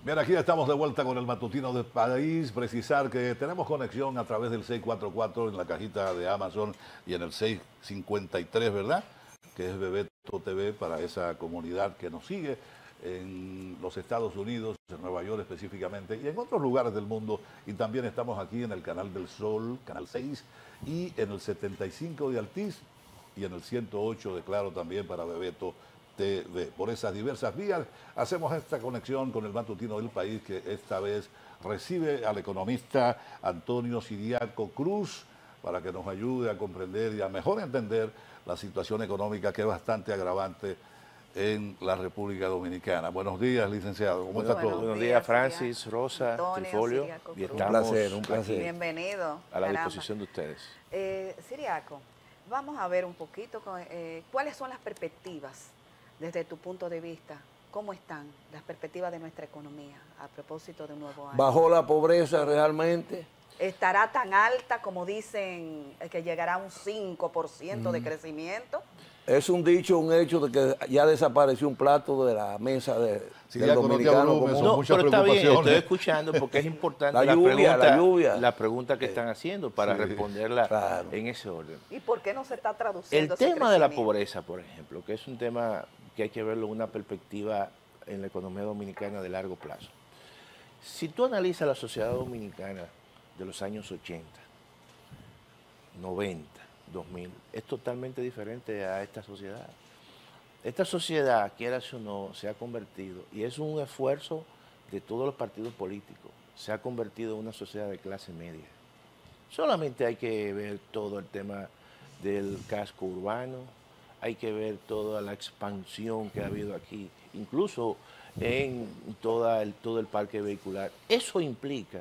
Bien, aquí estamos de vuelta con el matutino del país. Precisar que tenemos conexión a través del 644 en la cajita de Amazon y en el 653, ¿verdad? Que es Bebeto TV para esa comunidad que nos sigue en los Estados Unidos, en Nueva York específicamente, y en otros lugares del mundo. Y también estamos aquí en el Canal del Sol, Canal 6, y en el 75 de Altiz, y en el 108 de Claro también para Bebeto TV. Por esas diversas vías hacemos esta conexión con el matutino del país, que esta vez recibe al economista Antonio Siriaco Cruz para que nos ayude a comprender y a mejor entender la situación económica, que es bastante agravante en la República Dominicana. Buenos días, licenciado. ¿Cómo está todo? Buenos días, Francis, Rosa, Antonio Trifolio. Siriaco Y Cruz. estamos Un placer. Bienvenido. a la Caramba. disposición de ustedes. Siriaco, vamos a ver un poquito cuáles son las perspectivas desde tu punto de vista. ¿Cómo están las perspectivas de nuestra economía a propósito de un nuevo año? ¿Bajó la pobreza realmente? ¿Estará tan alta como dicen que llegará a un 5% de crecimiento? Es un dicho, un hecho de que ya desapareció un plato de la mesa del Ya con dominicano volumen, común. son No, muchas pero está bien, estoy preocupaciones. escuchando porque es importante La lluvia. la pregunta que están haciendo para Sí, responderla claro. en ese orden. ¿Y por qué no se está El traduciendo ese tema de la crecimiento? pobreza, por ejemplo, que es un tema que hay que verlo en una perspectiva en la economía dominicana de largo plazo. Si tú analizas la sociedad dominicana de los años 80, 90, 2000, es totalmente diferente a esta sociedad. Esta sociedad, quieras o no, se ha convertido, y es un esfuerzo de todos los partidos políticos, se ha convertido en una sociedad de clase media. Solamente hay que ver todo el tema del casco urbano, hay que ver toda la expansión que ha habido aquí, incluso en todo el parque vehicular. Eso implica,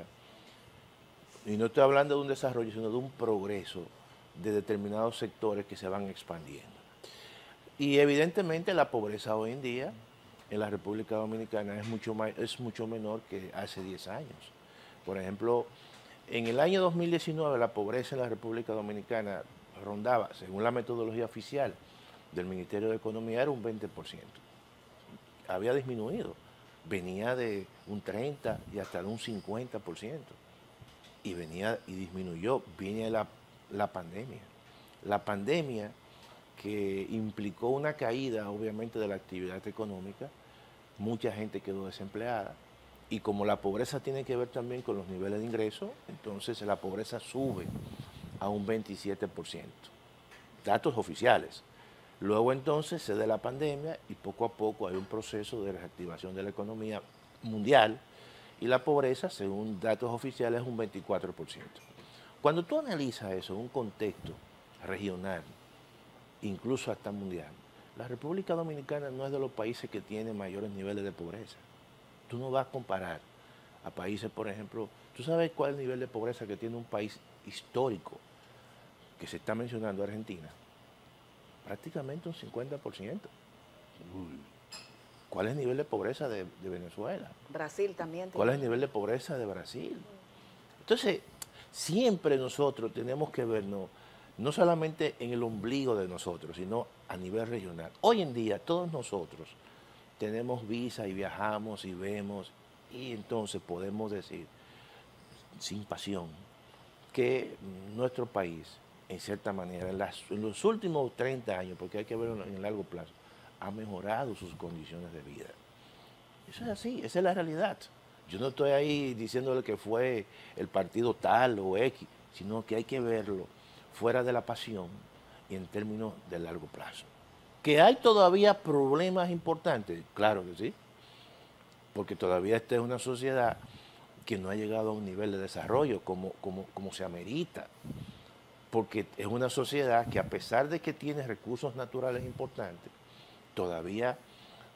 y no estoy hablando de un desarrollo, sino de un progreso de determinados sectores que se van expandiendo. Y evidentemente la pobreza hoy en día en la República Dominicana es mucho menor que hace 10 años. Por ejemplo, en el año 2019 la pobreza en la República Dominicana rondaba, según la metodología oficial del Ministerio de Economía, era un 20%. Había disminuido, venía de un 30% y hasta de un 50%. Y disminuyó, viene la pandemia. La pandemia que implicó una caída, obviamente, de la actividad económica, mucha gente quedó desempleada, y como la pobreza tiene que ver también con los niveles de ingreso, entonces la pobreza sube a un 27%. Datos oficiales. Luego entonces se da la pandemia y poco a poco hay un proceso de reactivación de la economía mundial, y la pobreza, según datos oficiales, es un 24%. Cuando tú analizas eso en un contexto regional, incluso hasta mundial, la República Dominicana no es de los países que tienen mayores niveles de pobreza. Tú no vas a comparar a países, por ejemplo, ¿tú sabes cuál es el nivel de pobreza que tiene un país histórico que se está mencionando, Argentina? Prácticamente un 50%. ¿Cuál es el nivel de pobreza de Venezuela? Brasil también. ¿Cuál es el nivel de pobreza de Brasil? Entonces, siempre nosotros tenemos que vernos no solamente en el ombligo de nosotros, sino a nivel regional. Hoy en día todos nosotros tenemos visa y viajamos y vemos, y entonces podemos decir, sin pasión, que nuestro país, en cierta manera, en los últimos 30 años, porque hay que verlo en el largo plazo, ha mejorado sus condiciones de vida. Eso es así, esa es la realidad. Yo no estoy ahí diciéndole que fue el partido tal o X, sino que hay que verlo fuera de la pasión y en términos de largo plazo. ¿Que hay todavía problemas importantes? Claro que sí, porque todavía esta es una sociedad que no ha llegado a un nivel de desarrollo como se amerita, porque es una sociedad que, a pesar de que tiene recursos naturales importantes, todavía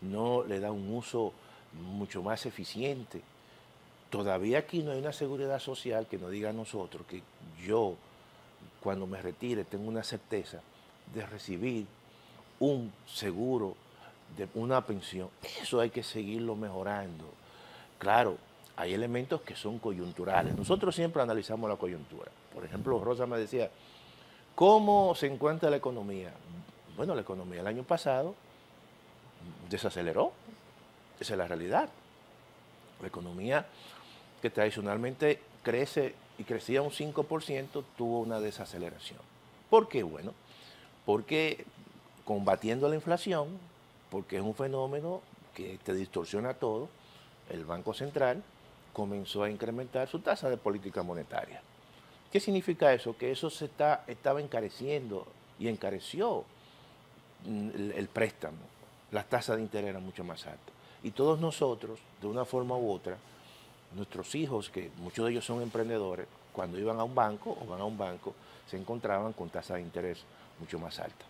no le da un uso mucho más eficiente. Todavía aquí no hay una seguridad social que nos diga a nosotros que yo, cuando me retire, tengo una certeza de recibir un seguro, de una pensión. Eso hay que seguirlo mejorando. Claro, hay elementos que son coyunturales. Nosotros siempre analizamos la coyuntura. Por ejemplo, Rosa me decía, ¿cómo se encuentra la economía? Bueno, la economía el año pasado desaceleró. Esa es la realidad. La economía que tradicionalmente crece y crecía un 5%, tuvo una desaceleración. ¿Por qué? Bueno, porque combatiendo la inflación, porque es un fenómeno que te distorsiona todo, el Banco Central comenzó a incrementar su tasa de política monetaria. ¿Qué significa eso? Que eso estaba encareciendo y encareció el préstamo. Las tasas de interés eran mucho más altas. Y todos nosotros, de una forma u otra, nuestros hijos, que muchos de ellos son emprendedores, cuando iban a un banco o van a un banco, se encontraban con tasas de interés mucho más altas.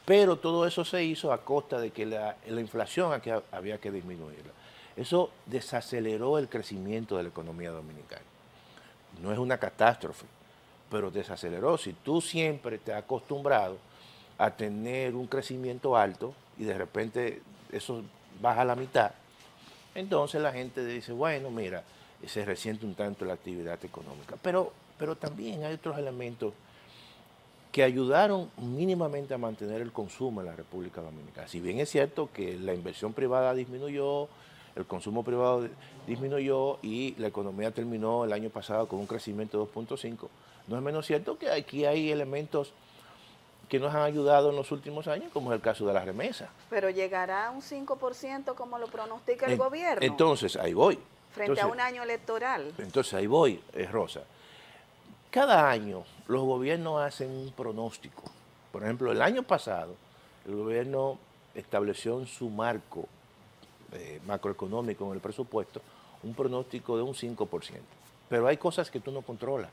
Pero todo eso se hizo a costa de que la inflación había que disminuirla. Eso desaceleró el crecimiento de la economía dominicana. No es una catástrofe, pero desaceleró. Si tú siempre te has acostumbrado a tener un crecimiento alto y de repente eso baja a la mitad, entonces la gente dice, bueno, mira, se resiente un tanto la actividad económica. Pero también hay otros elementos que ayudaron mínimamente a mantener el consumo en la República Dominicana. Si bien es cierto que la inversión privada disminuyó, el consumo privado disminuyó y la economía terminó el año pasado con un crecimiento de 2.5, no es menos cierto que aquí hay elementos que nos han ayudado en los últimos años, como es el caso de las remesas. Pero llegará a un 5% como lo pronostica el gobierno. Entonces, ahí voy. Frente a un año electoral. Entonces, ahí voy, Rosa. Cada año los gobiernos hacen un pronóstico. Por ejemplo, el año pasado, el gobierno estableció en su marco macroeconómico, en el presupuesto, un pronóstico de un 5%. Pero hay cosas que tú no controlas.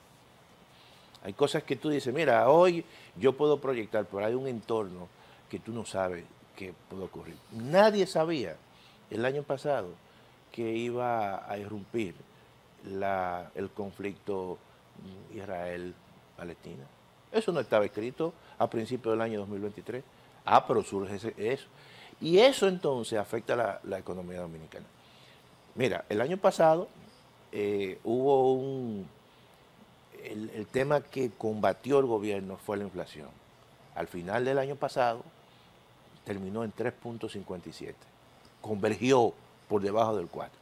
Hay cosas que tú dices, mira, hoy yo puedo proyectar, pero hay un entorno que tú no sabes qué puede ocurrir. Nadie sabía el año pasado que iba a irrumpir el conflicto Israel-Palestina. Eso no estaba escrito a principios del año 2023. Pero surge eso. Y eso entonces afecta la economía dominicana. Mira, el año pasado hubo el tema que combatió el gobierno fue la inflación. Al final del año pasado terminó en 3.57. Convergió por debajo del 4.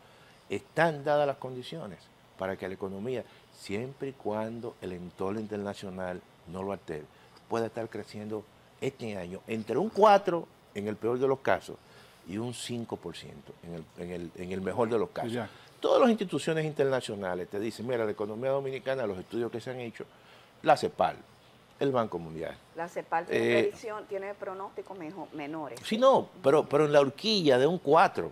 Están dadas las condiciones para que la economía, siempre y cuando el entorno internacional no lo altere, pueda estar creciendo este año entre un 4 en el peor de los casos y un 5% en el mejor de los casos. Ya. Todas las instituciones internacionales te dicen, mira, la economía dominicana, los estudios que se han hecho, la CEPAL, el Banco Mundial. La CEPAL tiene pronósticos menores. Sí, no, pero en la horquilla de un 4,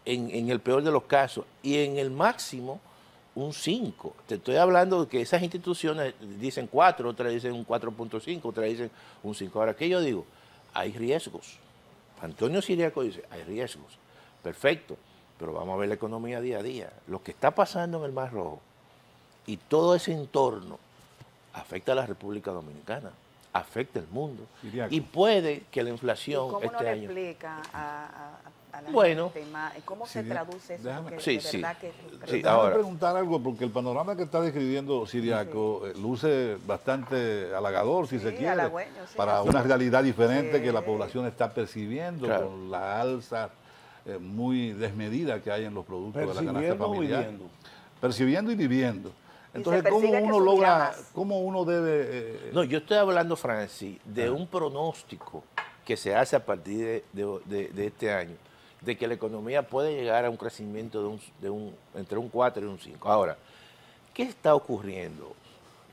en el peor de los casos, y en el máximo un 5. Te estoy hablando de que esas instituciones dicen 4, otras dicen un 4.5, otras dicen un 5. Ahora, ¿qué yo digo? Hay riesgos. Antonio Siriaco dice, hay riesgos. Perfecto. Pero vamos a ver la economía día a día. Lo que está pasando en el Mar Rojo y todo ese entorno afecta a la República Dominicana, afecta al mundo. Y puede que la inflación ¿Cómo este no le año... explica a la gente cómo se traduce eso? Déjame preguntar algo, porque el panorama que está describiendo Siriaco luce bastante halagador, si se quiere, para una realidad diferente que la población está percibiendo con la alza muy desmedida que hay en los productos de la canasta familiar. Percibiendo y viviendo. Entonces, ¿cómo uno debe...? No, yo estoy hablando, Francis, de un pronóstico que se hace a partir de este año, de que la economía puede llegar a un crecimiento entre un 4 y un 5. Ahora, ¿qué está ocurriendo?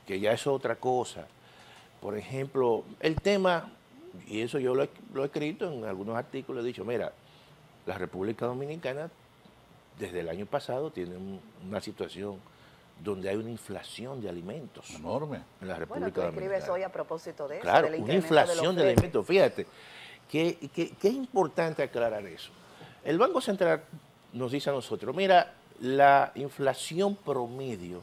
Que ya es otra cosa. Por ejemplo, el tema, y eso yo lo he escrito en algunos artículos, he dicho, mira, la República Dominicana desde el año pasado tiene una situación donde hay una inflación de alimentos enorme en la República Dominicana. Tú escribes hoy a propósito de eso. Claro, una inflación de alimentos. Fíjate, que es importante aclarar eso. El Banco Central nos dice a nosotros, mira, la inflación promedio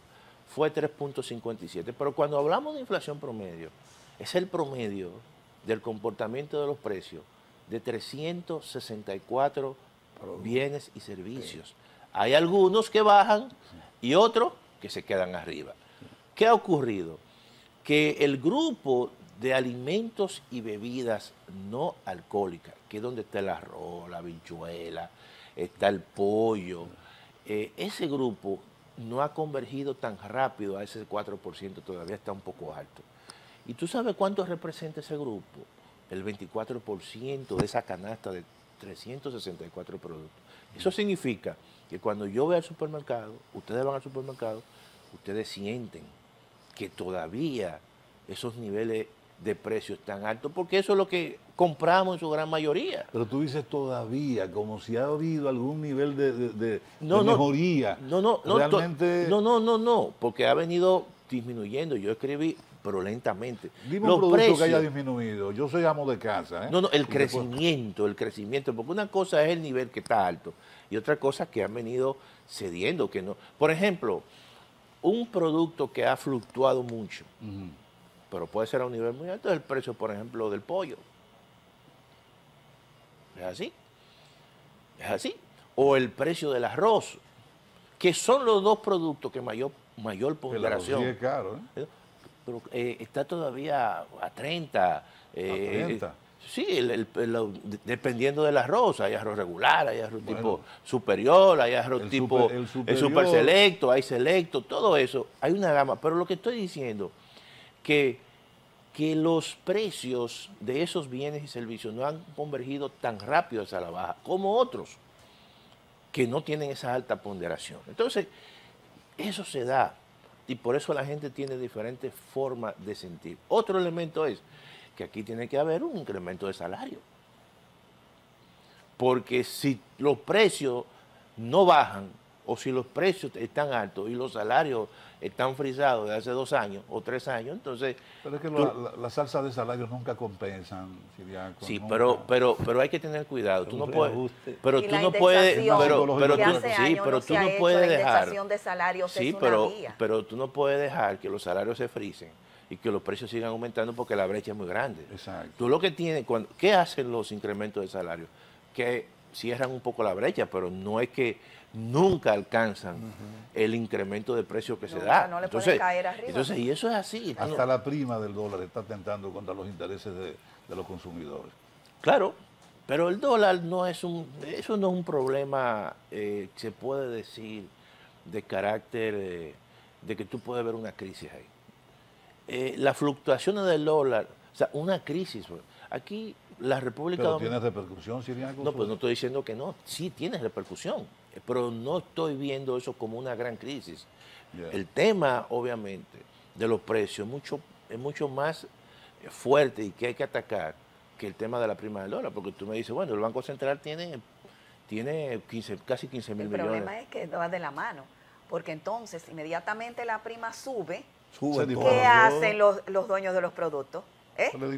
fue 3.57, pero cuando hablamos de inflación promedio, es el promedio del comportamiento de los precios de 364 bienes y servicios. Hay algunos que bajan y otros que se quedan arriba. ¿Qué ha ocurrido? Que el grupo de alimentos y bebidas no alcohólicas, que es donde está el arroz, la habichuela, está el pollo, ese grupo no ha convergido tan rápido a ese 4%, todavía está un poco alto. ¿Y tú sabes cuánto representa ese grupo? El 24% de esa canasta de 364 productos. Eso significa que cuando yo voy al supermercado, ustedes van al supermercado, ustedes sienten que todavía esos niveles de precios están altos, porque eso es lo que compramos en su gran mayoría. Pero tú dices todavía, como si ha habido algún nivel de mejoría. Realmente... No, porque ha venido disminuyendo. Yo escribí, pero lentamente. Dime un producto que haya disminuido. Yo soy amo de casa. El crecimiento, porque una cosa es el nivel que está alto y otra cosa que han venido cediendo, que no. Por ejemplo, un producto que ha fluctuado mucho, pero puede ser a un nivel muy alto, es el precio, por ejemplo, del pollo. ¿Es así? Es así. O el precio del arroz, que son los dos productos que mayor ponderación. El arroz sí es caro, ¿eh? Pero está todavía a 30. ¿A 30? Sí, dependiendo del arroz. Hay arroz regular, hay arroz tipo superior, hay arroz tipo el super selecto, hay selecto, todo eso. Hay una gama. Pero lo que estoy diciendo, que los precios de esos bienes y servicios no han convergido tan rápido hacia la baja como otros que no tienen esa alta ponderación. Entonces, eso se da y por eso la gente tiene diferentes formas de sentir. Otro elemento es que aquí tiene que haber un incremento de salario. Porque si los precios no bajan o si los precios están altos y los salarios están frisados de hace 2 años o 3 años, entonces... Pero es que las alzas de salarios nunca compensan, Ciriaco. Sí, nunca. Pero hay que tener cuidado. Tú no puedes... Pero y tú no puedes... Pero tú no puedes dejar... de salarios sí, es una vía. pero tú no puedes dejar que los salarios se frisen y que los precios sigan aumentando porque la brecha es muy grande. Exacto. Tú lo que tienes... ¿Qué hacen los incrementos de salario? Que cierran un poco la brecha, pero no es que nunca alcanzan el incremento de precio que se da. No le pueden caer arriba. Entonces, y eso es así. Hasta la prima del dólar está tentando contra los intereses de los consumidores. Claro, pero el dólar no es eso no es un problema, se puede decir, de carácter, de que tú puedes ver una crisis ahí. Las fluctuaciones del dólar, o sea, una crisis, aquí la República Dominicana... ¿Pero tiene repercusión, Ciriaco? No, pues no estoy diciendo que no, sí tiene repercusión, pero no estoy viendo eso como una gran crisis. Yeah. El tema, obviamente, de los precios es mucho más fuerte y que hay que atacar que el tema de la prima del dólar, porque tú me dices, bueno, el Banco Central tiene casi 15 mil millones. El problema es que va de la mano, porque entonces inmediatamente la prima sube ¿qué hacen los dueños de los productos?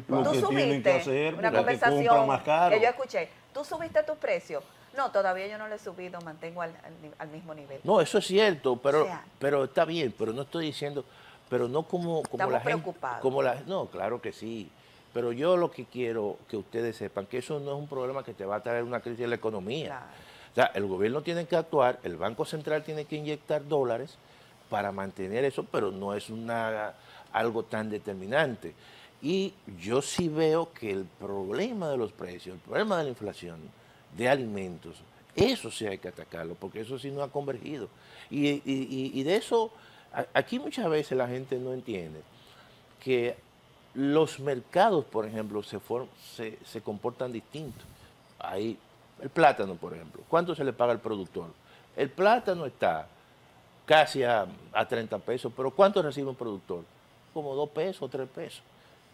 Tú subiste una conversación que yo escuché, tú subiste tus precios. No, todavía yo no lo he subido, mantengo al mismo nivel. No, eso es cierto, pero está bien, pero no estoy diciendo, pero no como la gente. No, claro que sí. Pero yo lo que quiero que ustedes sepan que eso no es un problema que te va a traer una crisis en la economía. Claro. O sea, el gobierno tiene que actuar, el Banco Central tiene que inyectar dólares para mantener eso, pero no es algo tan determinante. Y yo sí veo que el problema de los precios, el problema de la inflación, de alimentos, eso sí hay que atacarlo, porque eso sí no ha convergido. Y de eso, aquí muchas veces la gente no entiende que los mercados, por ejemplo, se comportan distintos. Ahí, el plátano, por ejemplo, ¿cuánto se le paga al productor? El plátano está casi a 30 pesos, pero ¿cuánto recibe un productor? Como 2 pesos, 3 pesos.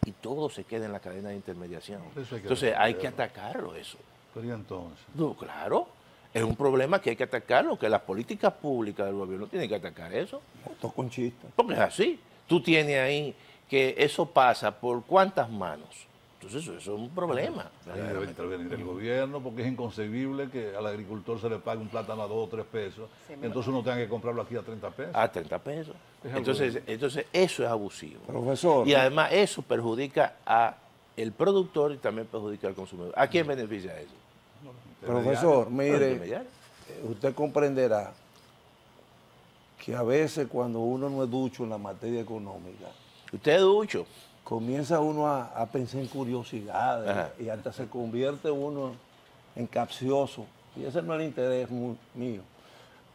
Y todo se queda en la cadena de intermediación. Entonces hay que atacarlo eso. Pero ¿y entonces? No, claro, es un problema que hay que atacarlo, que las políticas públicas del gobierno tienen que atacar eso. Porque es así. Tú tienes ahí que eso pasa por cuántas manos. Entonces eso es un problema. Ahí debe intervenir el gobierno, porque es inconcebible que al agricultor se le pague un plátano a 2 o 3 pesos, entonces uno tenga que comprarlo aquí a 30 pesos. A 30 pesos. Entonces eso es abusivo. Profesor. Y además eso perjudica al productor y también perjudica al consumidor. ¿A quién beneficia eso? Profesor, mire, usted comprenderá que a veces cuando uno no es ducho en la materia económica, ¿usted es ducho? Comienza uno a pensar en curiosidades y hasta se convierte uno en capcioso. Y ese no es el interés mío.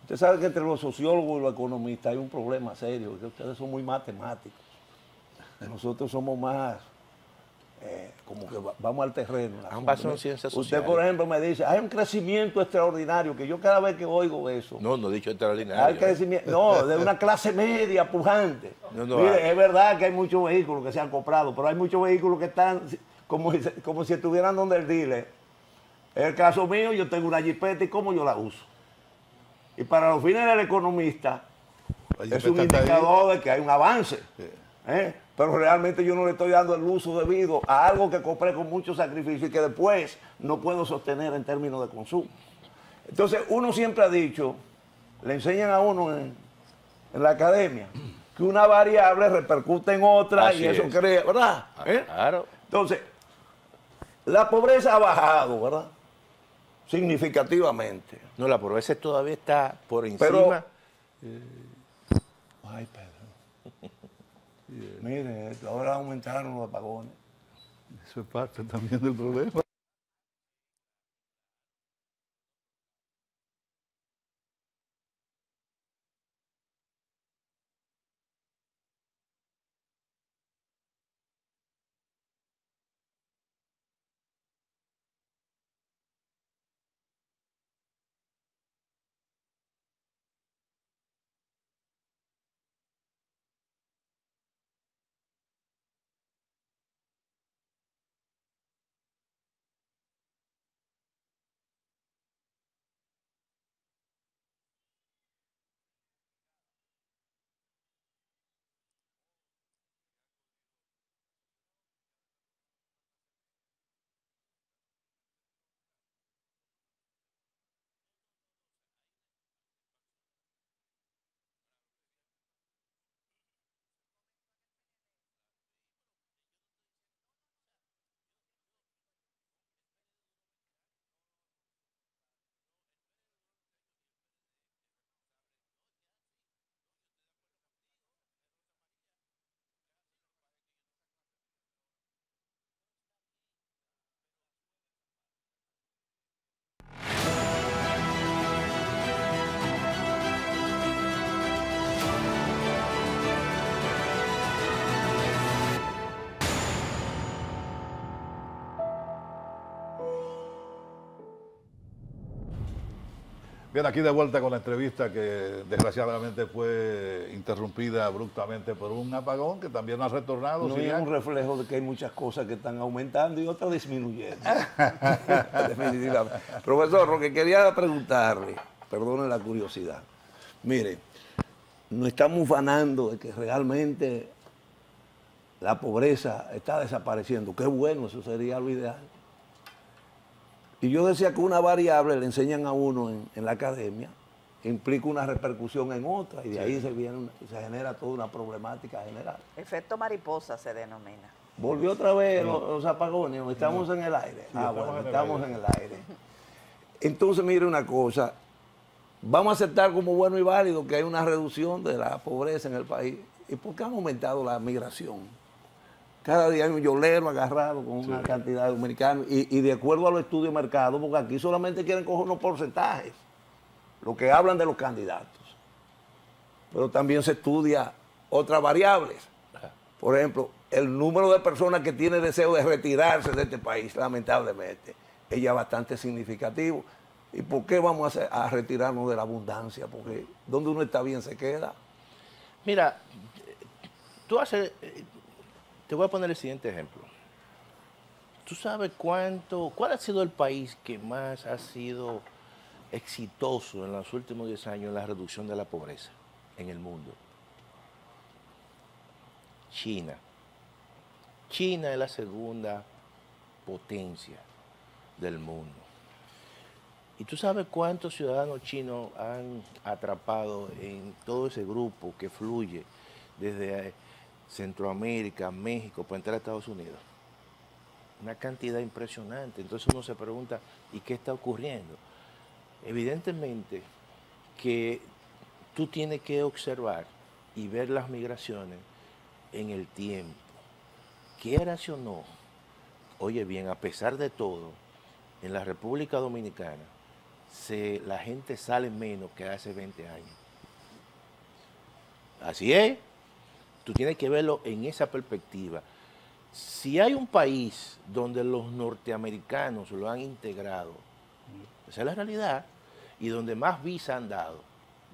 Usted sabe que entre los sociólogos y los economistas hay un problema serio, que ustedes son muy matemáticos. Nosotros somos más, como que vamos al terreno. Ambas son ciencias sociales. Usted, por ejemplo, me dice, hay un crecimiento extraordinario, que yo cada vez que oigo eso... No he dicho extraordinario. Hay crecimiento, no, de una clase media pujante. Mire, es verdad que hay muchos vehículos que se han comprado, pero hay muchos vehículos que están como si estuvieran donde el dealer. En el caso mío, yo tengo una jipeta y cómo yo la uso. Y para los fines del economista, es un indicador de que hay un avance. Sí. Pero realmente yo no le estoy dando el uso debido a algo que compré con mucho sacrificio y que después no puedo sostener en términos de consumo. Entonces, uno siempre ha dicho, le enseñan a uno en la academia, que una variable repercute en otra y eso crea, ¿verdad? Claro. Entonces, la pobreza ha bajado, ¿verdad? Significativamente. No, la pobreza todavía está por encima. Ay, Pedro. Mire, ahora aumentaron los apagones. Eso es parte también del problema. Bien, aquí de vuelta con la entrevista que desgraciadamente fue interrumpida abruptamente por un apagón que también ha retornado. No, es un reflejo de que hay muchas cosas que están aumentando y otras disminuyendo. Definitivamente. Profesor, lo que quería preguntarle, perdone la curiosidad, mire, nos estamos ufanando de que realmente la pobreza está desapareciendo. Qué bueno, eso sería lo ideal. Y yo decía que una variable le enseñan a uno en la academia, implica una repercusión en otra, y de ahí se genera toda una problemática general. Efecto mariposa se denomina. Volvió otra vez los apagones, estamos en el aire. Sí, bueno, estamos en el aire. Entonces, mire una cosa, vamos a aceptar como bueno y válido que hay una reducción de la pobreza en el país. ¿Y por qué han aumentado la migración? Cada día hay un yolero agarrado con una cantidad de dominicanos y de acuerdo a los estudios de mercado, porque aquí solamente quieren coger unos porcentajes, lo que hablan de los candidatos. Pero también se estudia otras variables. Por ejemplo, el número de personas que tiene deseo de retirarse de este país, lamentablemente, es ya bastante significativo. ¿Y por qué vamos a retirarnos de la abundancia? Porque donde uno está bien se queda. Mira, te voy a poner el siguiente ejemplo. ¿Tú sabes cuál ha sido el país que más ha sido exitoso en los últimos 10 años en la reducción de la pobreza en el mundo? China. China es la segunda potencia del mundo. ¿Y tú sabes cuántos ciudadanos chinos han atrapado en todo ese grupo que fluye desde Centroamérica, México, para entrar a Estados Unidos? Una cantidad impresionante. Entonces uno se pregunta, ¿y qué está ocurriendo? Evidentemente que tú tienes que observar y ver las migraciones en el tiempo. Quieras o no, oye bien, a pesar de todo, en la República Dominicana la gente sale menos que hace 20 años. Así es. Tú tienes que verlo en esa perspectiva. Si hay un país donde los norteamericanos lo han integrado, esa es la realidad, y donde más visas han dado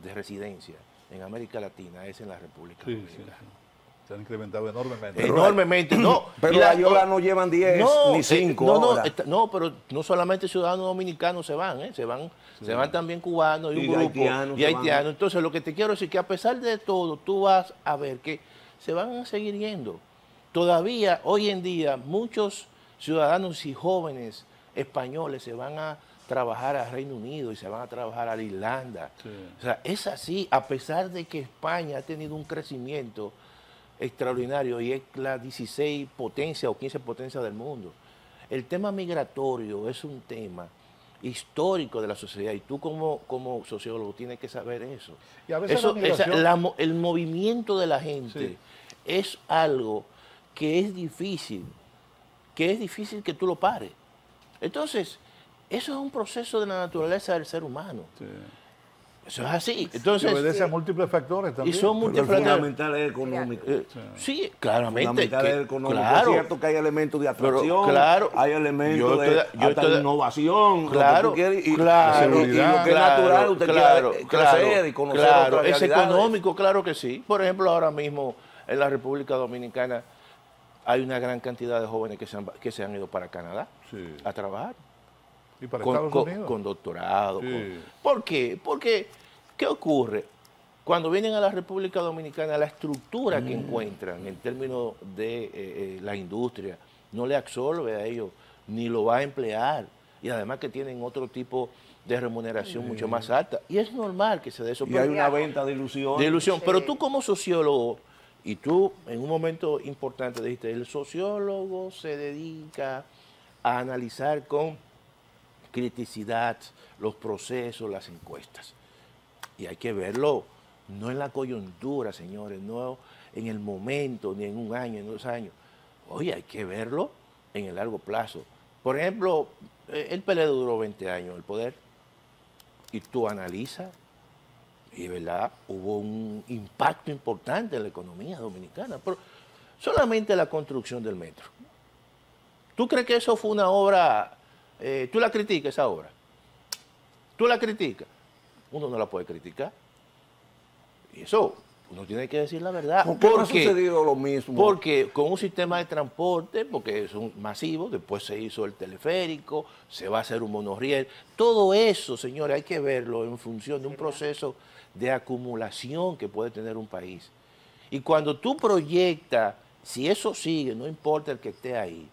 de residencia en América Latina es en la República Dominicana. Sí. Se han incrementado enormemente. Enormemente, no. Pero la Yola no llevan 10 ni 5 no, pero no solamente ciudadanos dominicanos se van, se van también cubanos y un grupo haitianos. Entonces, lo que te quiero decir es que a pesar de todo, tú vas a ver que se van a seguir yendo. Todavía, hoy en día, muchos ciudadanos y jóvenes españoles se van a trabajar al Reino Unido y se van a trabajar a la Irlanda. Sí. O sea, es así, a pesar de que España ha tenido un crecimiento extraordinario y es la 16 potencia o 15 potencia del mundo. El tema migratorio es un tema histórico de la sociedad y tú como sociólogo tienes que saber eso. Y a veces el movimiento de la gente es algo que es difícil que tú lo pares. Entonces, eso es un proceso de la naturaleza del ser humano. Sí. Eso es así. Entonces, y obedece a múltiples factores también. Y son múltiples factores. Fundamental es económico. Sí, claramente. Fundamental es económico. Claro, es cierto que hay elementos de atracción, claro, hay elementos de innovación, claro, lo que tú quieres, y seguridad, lo que es natural, usted quiere crecer y conocer otras realidades. Es económico, claro que sí. Por ejemplo, ahora mismo en la República Dominicana hay una gran cantidad de jóvenes que se han ido para Canadá a trabajar. ¿Y para Estados Unidos? Con doctorado. ¿Por qué? Porque, ¿qué ocurre? Cuando vienen a la República Dominicana, la estructura que encuentran en términos de la industria no le absorbe a ellos, ni lo va a emplear. Y además que tienen otro tipo de remuneración mucho más alta. Y es normal que se dé eso. Y hay una venta de ilusión. Sí. Pero tú como sociólogo, y tú en un momento importante dijiste, el sociólogo se dedica a analizar con criticidad los procesos, las encuestas. Y hay que verlo, no en la coyuntura, señores, no en el momento, ni en un año, en 2 años. Oye, hay que verlo en el largo plazo. Por ejemplo, el PLD duró 20 años el poder, y tú analizas, y verdad, hubo un impacto importante en la economía dominicana. Pero solamente la construcción del metro. ¿Tú crees que eso fue una obra? ¿Tú la criticas esa obra? ¿Tú la criticas? Uno no la puede criticar. Y eso, uno tiene que decir la verdad. ¿Por qué no ha sucedido lo mismo? Porque con un sistema de transporte, porque son masivos, después se hizo el teleférico, se va a hacer un monorriel. Todo eso, señores, hay que verlo en función de un proceso de acumulación que puede tener un país. Y cuando tú proyectas, si eso sigue, no importa el que esté ahí,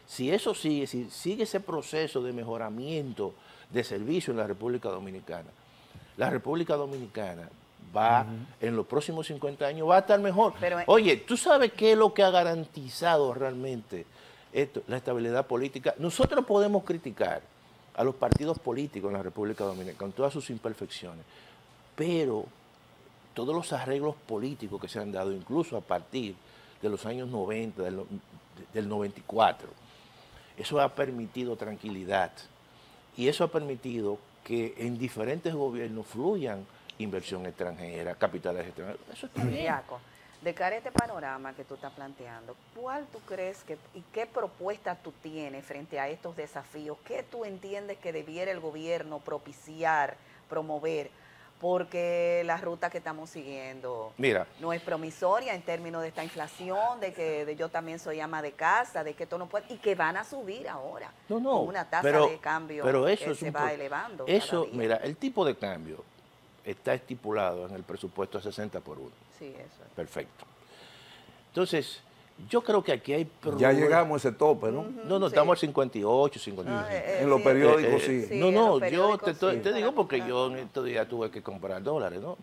si eso sigue, si sigue ese proceso de mejoramiento de servicio en la República Dominicana va, en los próximos 50 años, va a estar mejor. Oye, ¿tú sabes qué es lo que ha garantizado realmente esto, la estabilidad política? Nosotros podemos criticar a los partidos políticos en la República Dominicana con todas sus imperfecciones, pero todos los arreglos políticos que se han dado, incluso a partir de los años 90, del 94, eso ha permitido tranquilidad y eso ha permitido que en diferentes gobiernos fluyan inversión extranjera, capitales extranjeros. Eso está bien. Yaco, de cara a este panorama que tú estás planteando, ¿cuál tú crees y qué propuesta tú tienes frente a estos desafíos? ¿Qué tú entiendes que debiera el gobierno propiciar, promover? Porque la ruta que estamos siguiendo no es promisoria en términos de esta inflación, de yo también soy ama de casa, de que esto no puede, y que van a subir ahora con una tasa de cambio que se va elevando. Eso, mira, el tipo de cambio está estipulado en el presupuesto a 60 por 1. Sí, eso es. Perfecto. Entonces, yo creo que aquí hay problemas. Ya llegamos a ese tope, ¿no? No, estamos al 58, 59. En los periódicos sí. Yo te digo porque yo en estos días tuve que comprar dólares, ¿no?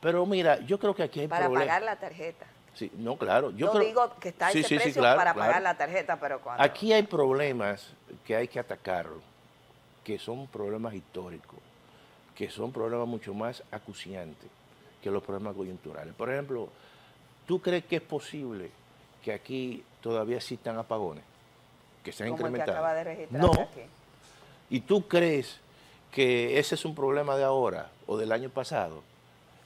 Pero mira, yo creo que aquí hay problemas. Para pagar la tarjeta. Sí, no, claro. Yo digo que está ese precio para pagar la tarjeta, pero cuando... Aquí hay problemas que hay que atacarlos, que son problemas históricos, que son problemas mucho más acuciantes que los problemas coyunturales. Por ejemplo, ¿tú crees que es posible que aquí todavía existan apagones? Que se han incrementado. El que acaba de registrarse aquí. ¿Y tú crees que ese es un problema de ahora o del año pasado?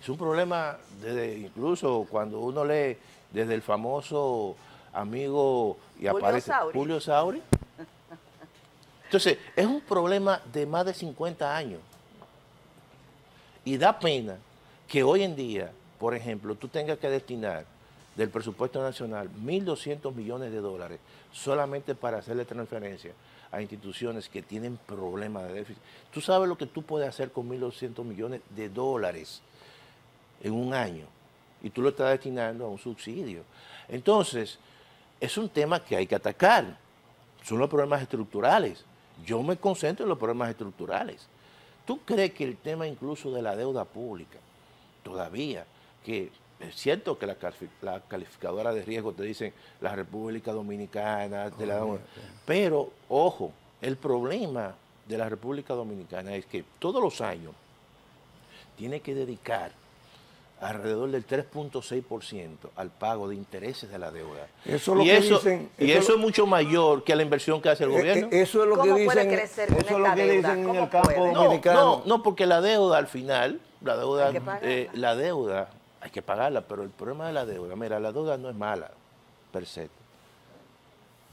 Es un problema desde incluso cuando uno lee desde el famoso amigo y aparece Julio Sauri. Entonces, es un problema de más de 50 años. Y da pena que hoy en día, por ejemplo, tú tengas que destinar del presupuesto nacional 1.200 millones de dólares solamente para hacerle transferencia a instituciones que tienen problemas de déficit. Tú sabes lo que tú puedes hacer con 1.200 millones de dólares en un año y tú lo estás destinando a un subsidio. Entonces, es un tema que hay que atacar. Son los problemas estructurales. Yo me concentro en los problemas estructurales. ¿Tú crees que el tema incluso de la deuda pública, todavía, que es cierto que la calificadora de riesgo te dicen la República Dominicana, pero, ojo, el problema de la República Dominicana es que todos los años tiene que dedicar alrededor del 3.6% al pago de intereses de la deuda. Eso es mucho mayor que la inversión que hace el gobierno. Eso es lo que dicen, eso es lo que dicen en el campo dominicano. No, porque la deuda al final, la deuda hay que pagarla, pero el problema de la deuda, mira, la deuda no es mala per se.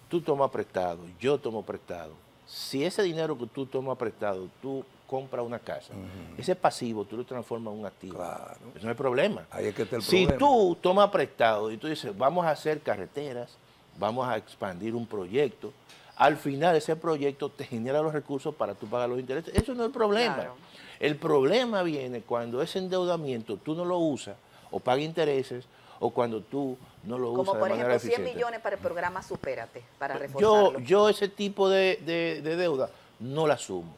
Tú tomas prestado, yo tomo prestado. Si ese dinero que tú tomas prestado, tú compras una casa, ese pasivo tú lo transformas en un activo. Claro. Eso no es problema. Ahí es que está el si problema. tú tomas prestado y tú dices, vamos a hacer carreteras, vamos a expandir un proyecto, al final ese proyecto te genera los recursos para tú pagar los intereses. Eso no es el problema. Claro. El problema viene cuando ese endeudamiento tú no lo usas o pagas intereses o cuando tú no lo usas de manera eficiente. Como por ejemplo 100 millones para el programa Supérate, para reforzarlo. Yo ese tipo de deuda no la asumo,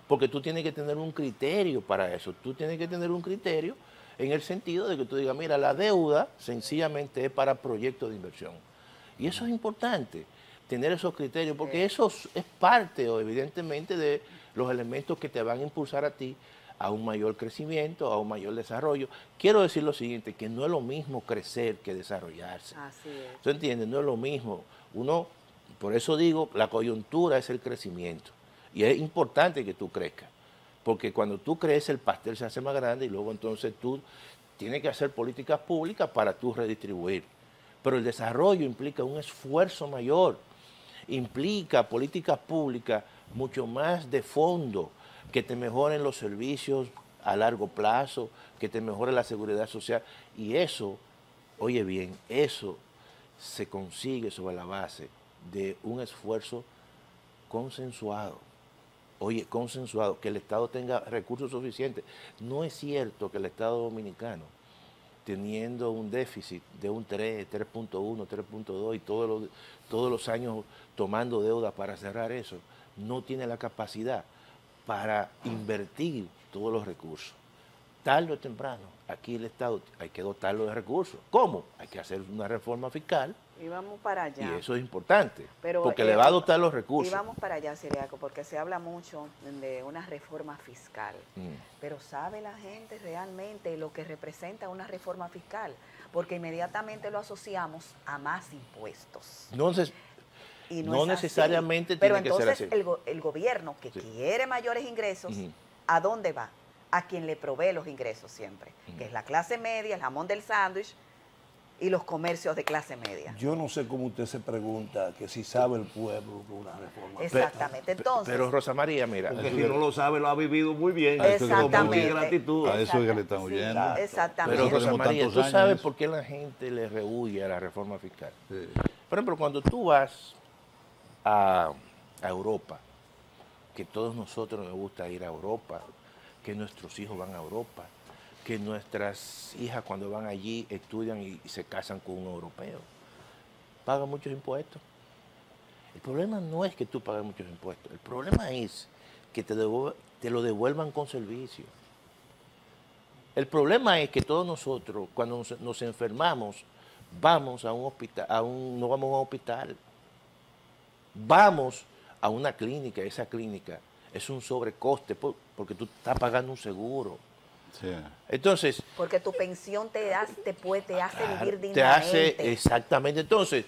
porque tú tienes que tener un criterio para eso. Tú tienes que tener un criterio en el sentido de que tú digas, mira, la deuda sencillamente es para proyectos de inversión. Y eso es importante, tener esos criterios, porque eso es parte, evidentemente, de los elementos que te van a impulsar a ti a un mayor crecimiento, a un mayor desarrollo. Quiero decir lo siguiente, que no es lo mismo crecer que desarrollarse. Así es. ¿Tú entiendes? No es lo mismo. Por eso digo, la coyuntura es el crecimiento. Y es importante que tú crezcas, porque cuando tú creces el pastel se hace más grande y luego entonces tú tienes que hacer políticas públicas para tú redistribuir. Pero el desarrollo implica un esfuerzo mayor, implica políticas públicas mucho más de fondo, que te mejoren los servicios a largo plazo, que te mejore la seguridad social. Y eso, oye bien, eso se consigue sobre la base de un esfuerzo consensuado. Oye, consensuado, que el Estado tenga recursos suficientes. No es cierto que el Estado dominicano, teniendo un déficit de un 3, 3.1, 3.2 y todos los años tomando deuda para cerrar eso, no tiene la capacidad para invertir todos los recursos. Tarde o temprano, aquí el Estado hay que dotarlo de recursos. ¿Cómo? Hay que hacer una reforma fiscal. Y vamos para allá. Y eso es importante, porque le va a dotar los recursos. Y vamos para allá, Ciriaco, porque se habla mucho de una reforma fiscal. Pero ¿sabe la gente realmente lo que representa una reforma fiscal? Porque inmediatamente lo asociamos a más impuestos. Entonces, no necesariamente tiene que ser así. Pero entonces el gobierno que quiere mayores ingresos, ¿a dónde va? A quien le provee los ingresos siempre, que es la clase media, el jamón del sándwich y los comercios de clase media. Yo no sé cómo usted se pregunta que si sabe el pueblo que una reforma. Exactamente, entonces. Pero Rosa María, mira. Porque si no lo sabe, lo ha vivido muy bien. Exactamente. Con mucha gratitud. A eso es que le están oyendo. Exactamente. Pero Rosa María, ¿tú sabes por qué la gente le rehúye a la reforma fiscal? Sí. Por ejemplo, cuando tú vas a Europa, que todos nosotros nos gusta ir a Europa, que nuestros hijos van a Europa, que nuestras hijas cuando van allí estudian y se casan con un europeo, pagan muchos impuestos. El problema no es que tú pagues muchos impuestos, el problema es que te lo devuelvan con servicio. El problema es que todos nosotros, cuando nos enfermamos, vamos a un hospital, no vamos a un hospital, vamos a una clínica. Esa clínica es un sobrecoste porque tú estás pagando un seguro. Sí. Entonces, porque tu pensión te hace vivir dignamente. Te hace, exactamente. Entonces,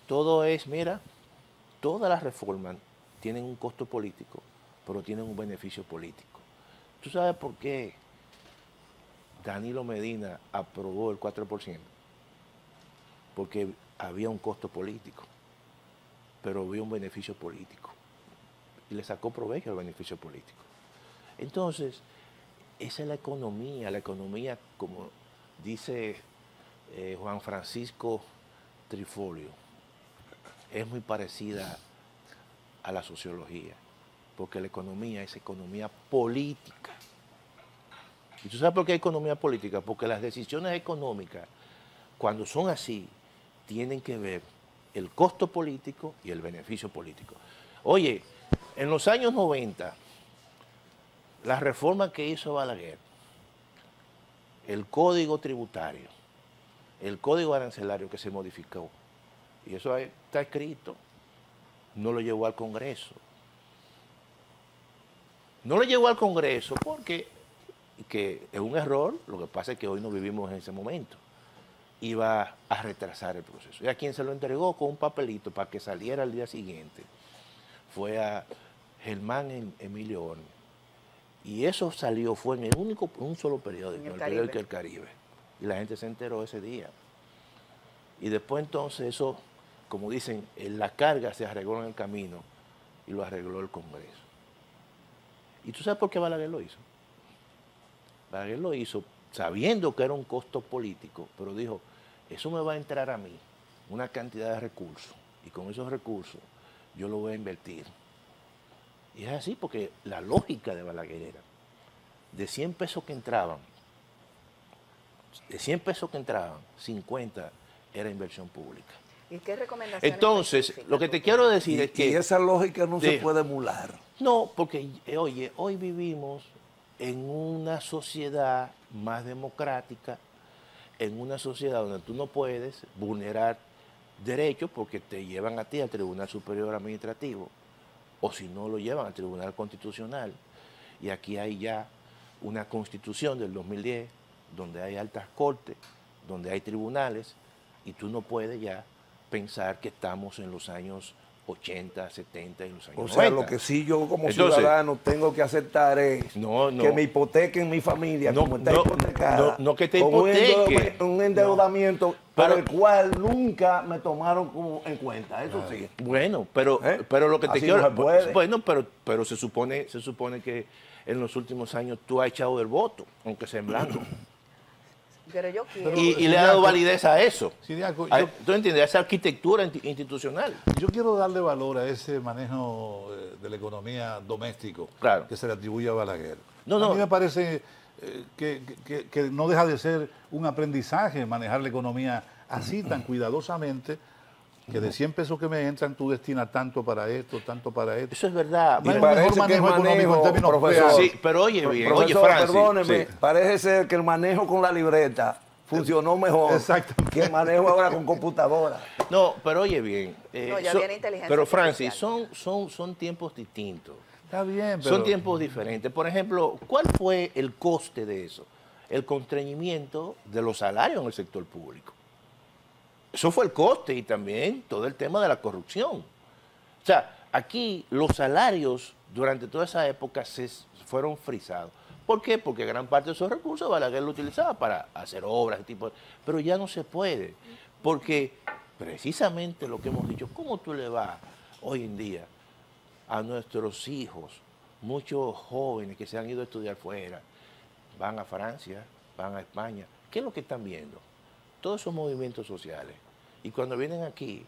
todo es, mira, todas las reformas tienen un costo político, pero tienen un beneficio político. ¿Tú sabes por qué Danilo Medina aprobó el 4%? Porque había un costo político, pero había un beneficio político. Y le sacó provecho al beneficio político. Entonces, esa es la economía, como dice Juan Francisco Trifolio, es muy parecida a la sociología, porque la economía es economía política. ¿Y tú sabes por qué hay economía política? Porque las decisiones económicas, cuando son así, tienen que ver el costo político y el beneficio político. Oye, en los años 90, la reforma que hizo Balaguer, el código tributario, el código arancelario que se modificó, y eso está escrito, no lo llevó al Congreso. No lo llevó al Congreso porque que es un error, lo que pasa es que hoy no vivimos en ese momento. Iba a retrasar el proceso. Y a quien se lo entregó con un papelito para que saliera al día siguiente fue a Germán Emilio Horne. Y eso salió, fue en un solo periódico, el periódico El Caribe. Y la gente se enteró ese día. Y después entonces eso, como dicen, la carga se arregló en el camino y lo arregló el Congreso. ¿Y tú sabes por qué Balaguer lo hizo? Balaguer lo hizo sabiendo que era un costo político, pero dijo, eso me va a entrar a mí una cantidad de recursos y con esos recursos yo lo voy a invertir. Y es así porque la lógica de Balaguer era, de 100 pesos que entraban, 50 era inversión pública. ¿Y qué recomendaciones? Entonces, lo que te quiero decir es que... Y esa lógica no se puede emular. No, porque, oye, hoy vivimos en una sociedad más democrática, en una sociedad donde tú no puedes vulnerar derechos porque te llevan a ti al Tribunal Superior Administrativo, o si no lo llevan al Tribunal Constitucional. Y aquí hay ya una constitución del 2010, donde hay altas cortes, donde hay tribunales, y tú no puedes ya pensar que estamos en los años 80, 70 y los años 90. O sea, lo que sí yo como ciudadano tengo que aceptar es que me hipotequen mi familia, como está hipotecada, no que te hipotequen. Un endeudamiento para el cual nunca me tomaron en cuenta, eso sí. Bueno, pero lo que te así quiero... no se puede. Bueno, pero se supone que en los últimos años tú has echado el voto, aunque sea en blanco. Pero yo quiero. Y le ha dado validez a eso. Siriaco, ¿Tú entiendes? A esa arquitectura institucional. Yo quiero darle valor a ese manejo de la economía doméstico que se le atribuye a Balaguer. A mí me parece que no deja de ser un aprendizaje manejar la economía así, tan cuidadosamente, que de 100 pesos que me entran tú destinas tanto para esto, tanto para esto. Eso es verdad. Y parece que el manejo, profesor, sí, pero oye bien, profesor, oye Francis, perdóneme, parece ser que el manejo con la libreta funcionó mejor que el manejo ahora con computadora. No, pero oye bien. Ya viene inteligencia pero Francis, son tiempos distintos. Está bien, pero... Son tiempos diferentes. Por ejemplo, ¿cuál fue el coste de eso? El constreñimiento de los salarios en el sector público. Eso fue el coste y también todo el tema de la corrupción. O sea, aquí los salarios durante toda esa época se fueron frisados. ¿Por qué? Porque gran parte de esos recursos Balaguer lo utilizaba para hacer obras, pero ya no se puede. Porque precisamente lo que hemos dicho, ¿cómo tú le vas hoy en día a nuestros hijos, muchos jóvenes que se han ido a estudiar fuera, van a Francia, van a España? ¿Qué es lo que están viendo? Todos esos movimientos sociales. Y cuando vienen aquí,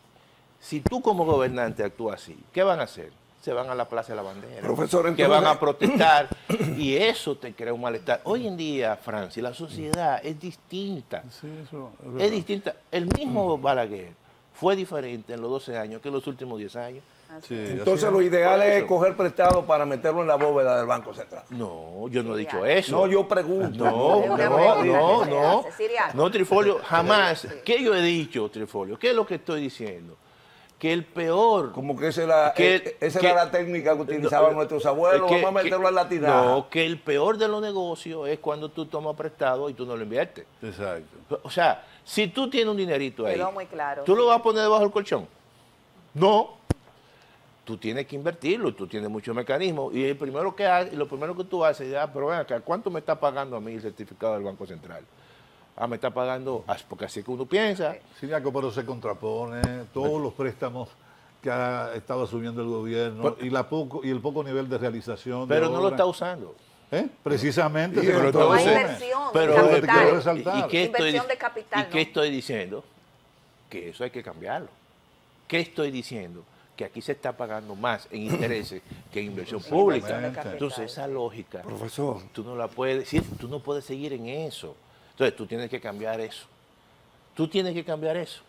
si tú como gobernante actúas así, ¿qué van a hacer? Se van a la Plaza de la Bandera, profesor, entonces... que van a protestar, y eso te crea un malestar. Hoy en día, Francis, la sociedad es distinta. Sí, eso es distinta. El mismo Balaguer fue diferente en los 12 años que en los últimos 10 años. Sí, entonces lo ideal es coger prestado para meterlo en la bóveda del Banco Central. No, yo no he dicho eso. No, yo pregunto. No, Trifolio, jamás. ¿Qué yo he dicho, Trifolio? ¿Qué es lo que estoy diciendo? Que el peor... Como que esa era la técnica que utilizaban nuestros abuelos, vamos a meterlo en la tirada. No, que el peor de los negocios es cuando tú tomas prestado y tú no lo inviertes. Exacto. O sea, si tú tienes un dinerito ahí, quedó muy claro, ¿tú lo vas a poner debajo del colchón? No. tú tienes que invertirlo, tú tienes muchos mecanismos, y lo primero que tú haces es, pero ven acá, ¿cuánto me está pagando a mí el certificado del Banco Central? Me está pagando, porque así que uno piensa. Sí, pero se contrapone todos los préstamos que ha estado asumiendo el gobierno y el poco nivel de realización. Pero no lo está usando. Precisamente. Sí, no hay inversión de capital. Inversión de capital. ¿Y qué estoy diciendo? Que eso hay que cambiarlo. ¿Qué estoy diciendo? Que aquí se está pagando más en intereses que en inversión pública. Entonces, esa lógica, profesor, tú no la puedes decir, tú no puedes seguir en eso. Entonces, tú tienes que cambiar eso. Tú tienes que cambiar eso.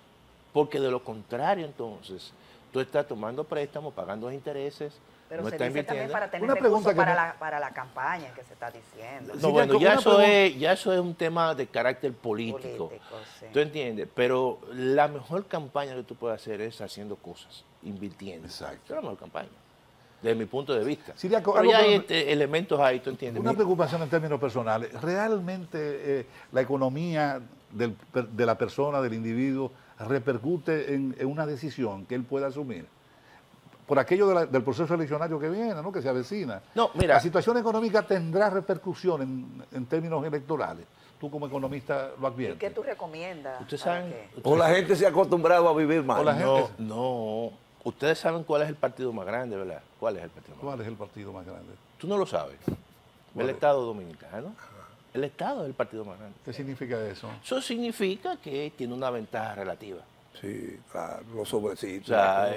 Porque de lo contrario, entonces, tú estás tomando préstamos, pagando intereses, pero no se estás dice también para tener una recursos pregunta para la campaña que se está diciendo. No, bueno, ya eso es un tema de carácter político. Sí. ¿Tú entiendes? Pero la mejor campaña que tú puedes hacer es haciendo cosas, invirtiendo. Exacto. Esa es la mejor campaña, desde mi punto de vista. Siriaco, pero ya hay elementos ahí, ¿tú entiendes? Una preocupación en términos personales. ¿Realmente la economía de la persona, del individuo, repercute en una decisión que él pueda asumir? Por aquello del proceso eleccionario que viene, ¿no? Que se avecina. No, mira, la situación económica tendrá repercusión en términos electorales. Tú como economista lo adviertes. ¿Y qué tú recomiendas? ¿Ustedes saben? ¿O la gente se ha acostumbrado a vivir mal? No. Ustedes saben cuál es el partido más grande, ¿verdad? ¿Cuál es el partido más grande? ¿Cuál es el partido más grande? Tú no lo sabes. El Estado Dominicano. El Estado es el partido más grande. ¿Qué significa eso? Eso significa que tiene una ventaja relativa. Sí, claro, los sobrecitos. O sea,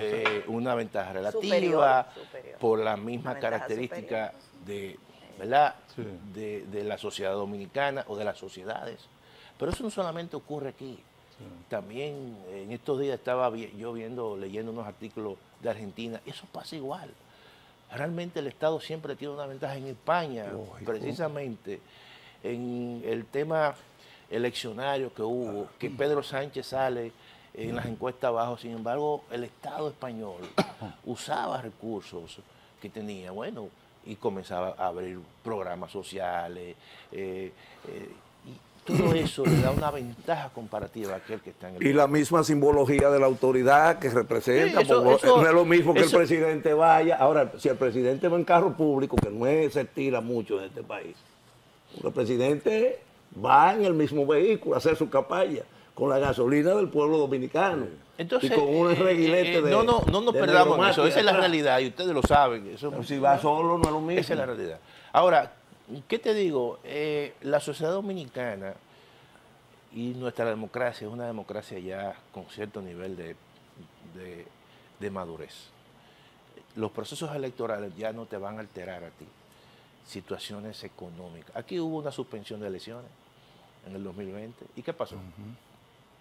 una ventaja relativa superior. Por la misma característica de, ¿verdad? Sí. De la sociedad dominicana o de las sociedades. Pero eso no solamente ocurre aquí. Sí. También en estos días estaba yo leyendo unos artículos de Argentina, y eso pasa igual. Realmente el Estado siempre tiene una ventaja en España, precisamente en el tema eleccionario que hubo, que Pedro Sánchez sale en las encuestas abajo. Sin embargo, el Estado español usaba recursos que tenía, y comenzaba a abrir programas sociales, y todo eso le da una ventaja comparativa a aquel que está en el Y la misma simbología de la autoridad que representa, no es lo mismo que el presidente vaya. Ahora, si el presidente va en carro público, que no se estira mucho en este país, el presidente va en el mismo vehículo a hacer su campaña, con la gasolina del pueblo dominicano. Entonces, y con un reguilete de... No nos perdamos en eso. Esa es la realidad y ustedes lo saben. Eso, pero si va solo no es lo mismo. Esa es la realidad. Ahora, ¿qué te digo? La sociedad dominicana y nuestra democracia es una democracia ya con cierto nivel de madurez. Los procesos electorales ya no te van a alterar a ti situaciones económicas. Aquí hubo una suspensión de elecciones en el 2020. ¿Y qué pasó?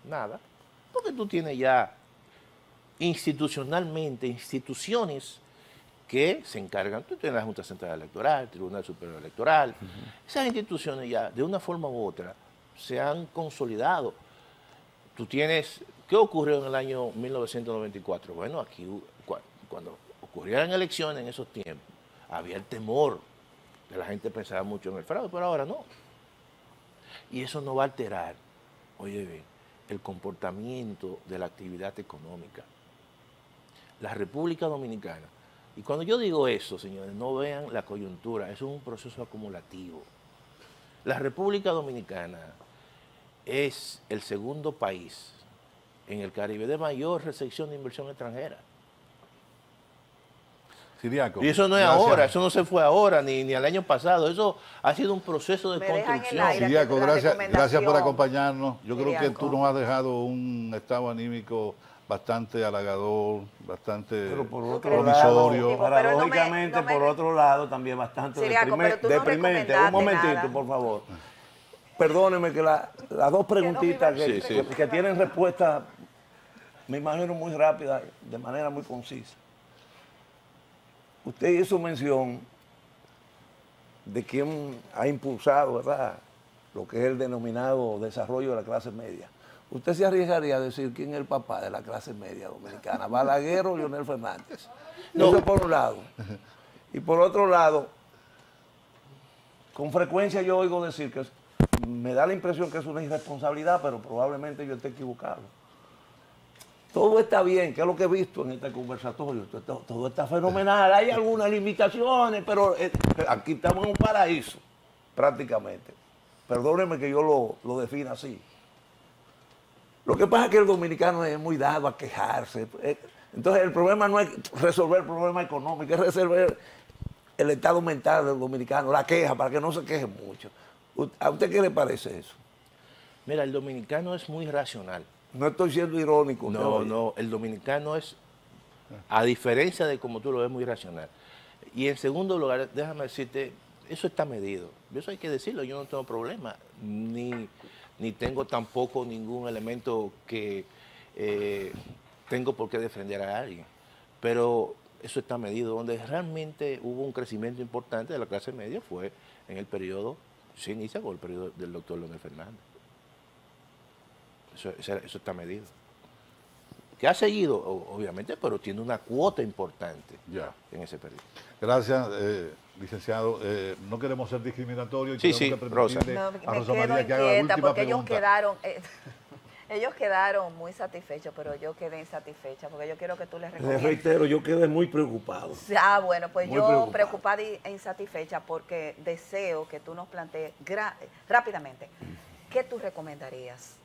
Nada. Porque tú tienes ya institucionalmente instituciones que se encargan. Tú tienes la Junta Central Electoral, el Tribunal Superior Electoral. Esas instituciones ya, de una forma u otra, se han consolidado. Tú tienes... ¿Qué ocurrió en el año 1994? Bueno, aquí, cuando ocurrieran elecciones en esos tiempos, había el temor que la gente pensaba mucho en el fraude, pero ahora no. Y eso no va a alterar, oye bien, el comportamiento de la actividad económica. La República Dominicana, y cuando yo digo eso, señores, no vean la coyuntura, eso es un proceso acumulativo. La República Dominicana es el segundo país en el Caribe de mayor recepción de inversión extranjera. Siriaco, y eso no es ahora, eso no se fue ahora, ni al año pasado, eso ha sido un proceso de construcción. Siriaco, gracias por acompañarnos. Yo creo que tú nos has dejado un estado anímico bastante halagador, bastante promisorio. Paradójicamente, por otro lado, también bastante deprimente. Un momentito, por favor. Perdóneme que las dos preguntitas que tienen respuesta, me imagino muy rápida, de manera muy concisa. Usted hizo mención de quién ha impulsado, ¿verdad?, lo que es el denominado desarrollo de la clase media. ¿Usted se arriesgaría a decir quién es el papá de la clase media dominicana? ¿Balaguer o Leonel Fernández? No. Eso por un lado. Y por otro lado, con frecuencia yo oigo decir que me da la impresión que es una irresponsabilidad, pero probablemente yo esté equivocado. todo está bien, que es lo que he visto en este conversatorio, todo está fenomenal, hay algunas limitaciones, pero aquí estamos en un paraíso, prácticamente. Perdónenme que yo lo defina así. Lo que pasa es que el dominicano es muy dado a quejarse. Entonces el problema no es resolver el problema económico, es resolver el estado mental del dominicano, la queja, para que no se queje mucho. ¿A usted qué le parece eso? Mira, el dominicano es muy racional. No estoy siendo irónico. No, el dominicano es, a diferencia de como tú lo ves, muy racional. Y en segundo lugar, déjame decirte, eso está medido. Eso hay que decirlo, yo no tengo problema, ni tengo tampoco ningún elemento que tengo por qué defender a alguien. Pero eso está medido. Donde realmente hubo un crecimiento importante de la clase media fue en el periodo, se inicia con el periodo del doctor Leonel Fernández. Eso está medido. Que ha seguido, obviamente, pero tiene una cuota importante en ese periodo. Gracias, licenciado. No queremos ser discriminatorios. Sí, sí, Rosa. A Rosa María que haga la última porque pregunta. ellos quedaron muy satisfechos, pero yo quedé insatisfecha, porque yo quiero que tú les recomiendes. Les reitero, yo quedé muy preocupado. Bueno, pues preocupada e insatisfecha porque deseo que tú nos plantees rápidamente qué tú recomendarías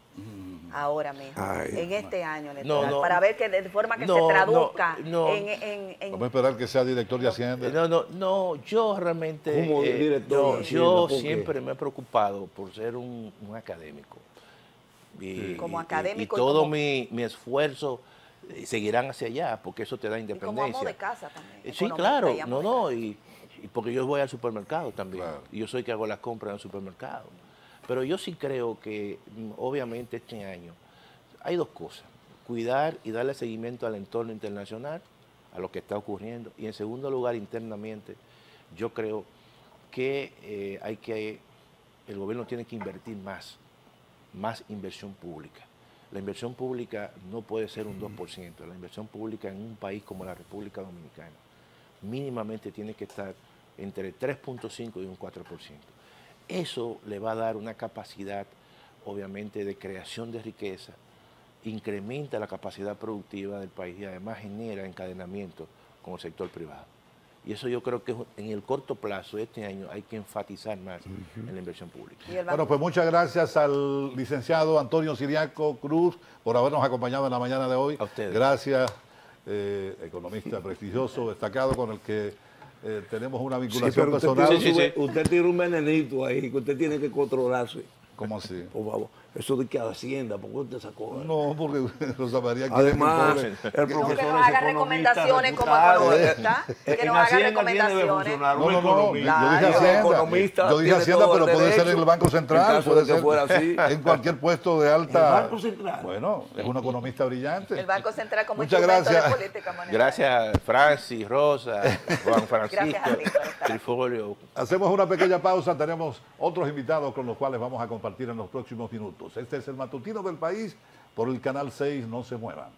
ahora mismo, en este año electoral, para ver que de forma que se traduzca en... Vamos a esperar que sea director de Hacienda. Yo realmente, como director de yo siempre me he preocupado por ser un académico. Como académico. Y todo mi esfuerzo seguirán hacia allá, porque eso te da independencia. Y como amo de casa también. Sí, claro, y porque yo voy al supermercado también, y yo soy que hago las compras en el supermercado. Pero yo sí creo que, obviamente, este año hay dos cosas. Cuidar y darle seguimiento al entorno internacional, a lo que está ocurriendo. Y en segundo lugar, internamente, yo creo que el gobierno tiene que invertir más inversión pública. La inversión pública no puede ser un 2%. La inversión pública en un país como la República Dominicana mínimamente tiene que estar entre 3.5 y un 4%. Eso le va a dar una capacidad, obviamente, de creación de riqueza, incrementa la capacidad productiva del país y además genera encadenamiento con el sector privado. Y eso yo creo que en el corto plazo, este año, hay que enfatizar más en la inversión pública. Bueno, pues muchas gracias al licenciado Antonio Siriaco Cruz por habernos acompañado en la mañana de hoy. A ustedes. Gracias, economista prestigioso, destacado, con el que tenemos una vinculación personal. Usted tiene un venenito ahí que usted tiene que controlarse. ¿Cómo así? Por favor. Eso de que Hacienda, ¿por qué usted sacó? No, porque Rosa María además, el profesor que nos haga recomendaciones como economista. Que nos haga recomendaciones. No, yo dije Hacienda, pero puede ser en el Banco Central, puede ser en cualquier puesto de alta. ¿El Banco Central? Bueno, es un economista brillante. El Banco Central como muchas instrumento gracias. de política monetaria. Gracias, Francis, Rosa, Juan Francisco, gracias a ti por estar. Trifolio. Hacemos una pequeña pausa, tenemos otros invitados con los cuales vamos a compartir en los próximos minutos. Este es el Matutino del País por el Canal 6, no se muevan.